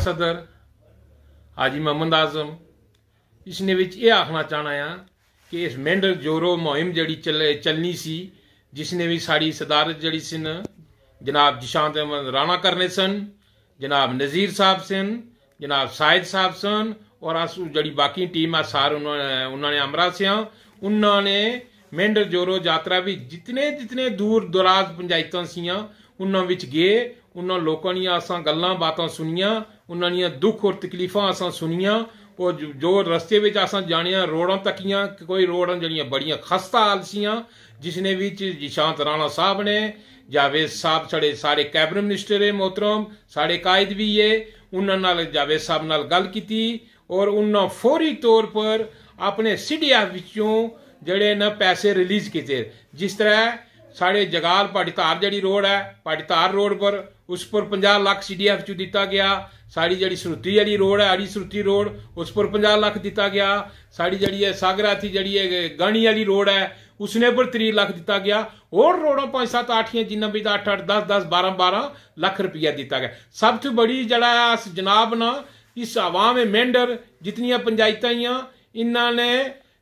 सदर हाजी मोहम्मद आजम इसने विच यह आखना चाहना है कि इस मेंढर जोरो मुहिम जड़ी चलनी सी, जिसने भी साड़ी सदारत जड़ी सन जनाब जिशांत अहमद राणा करने सन, जनाब नज़ीर साहब सन, जनाब साहिद साहब सन और अस जड़ी बाकी टीम सार उन्होंने अमरा सिया उन्होंने मेंढर जोरो यात्रा भी जितने जितने दूर दराज पंचायतां सियां उन्होंने विच गए, उन्होंने लोगों दी असां गल्लां बातां सुनियां, उन्होंने दुख और तकलीफां असां सुनियां और जो रस्ते विच असां जानियां रोडां तकियां कोई रोडां जड़ियां बड़ियां खस्ता हाल सियां, जिसने विच जिशांत राणा साहब ने जावेद साहब सारे कैबिनेट मिनिस्टर है मोहतरम सारे कायद भी है उन्होंने जावेद साहब नाल गल की और उन्होंने फौरी तौर पर अपने CDF विचों जड़े न पैसे रिलीज किए। जिस तरह साढ़े जगाल पाटीधार जड़ी रोड है, पाटीधार रोड पर उस पर 50 लाख CDF चू दिता गया। साड़ी जड़ी सरुती जड़ी रोड है आड़ी सरुती रोड उस पर 50 लाख दिता गया। साड़ी जड़ी है सागरा थी जड़ी है गाणी वाली रोड है उसने पर 30 लाख दिता गया और रोडों 5 7 8 जिन्ना भी 8 8 10 10 12 12 लाख रुपया दिता गया। सब तो बड़ी जड़ा जनाब ना इस आवाम मेंढर जितनियां पंचायतां इन्होंने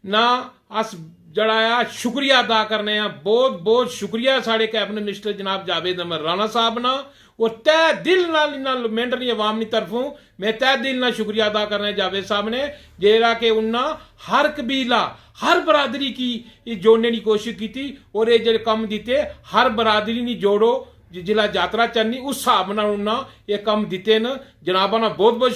ना अस जड़ा शुक्रिया अदा करने बहुत बहुत शुक्रिया साढ़े कैबिनेट मिनिस्टर जनाब जावेद अहमद राणा साहब ना और तय दिल नाल मेंढर अवाम की तरफों मैं तय दिल ना शुक्रिया अदा करना जावेद साहब ने जेड़ा कि उन्ना हर कबीला हर बरादरी की जोड़ने की कोशिश की और ये जो कम दिते हर बरादरी नहीं जोड़ो जिला यात्रा चलनी उस हिसाब न ये कम दिते न जनाबा ना बहुत बहुत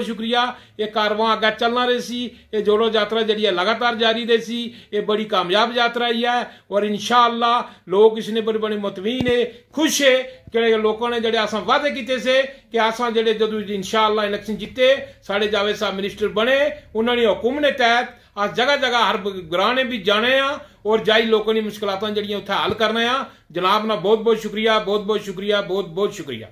शुक्रिया ये कारवां आगे चलना रही सी ये जोड़ो यात्रा जी लगातार जारी रही सी ये बड़ी कामयाब यात्रा ही है और इंशाअल्लाह लोग इसने बड़े बड़े मुतमीन है खुश है कि लोगों ने जड़े असा वादे किए से कि असा जड़े जो इंशाअल्लाह इलेक्शन जीते साढ़े जावेद साहब मिनिस्टर बने उन्होंने हुक्म ने तहत अस जगह जगह हर ग्रां ने भी जाने और जाई लोगों की मुश्किलात जड़ियां उत्थे हल करने जनाब ना बहुत बहुत शुक्रिया बहुत बहुत शुक्रिया बहुत बहुत शुक्रिया।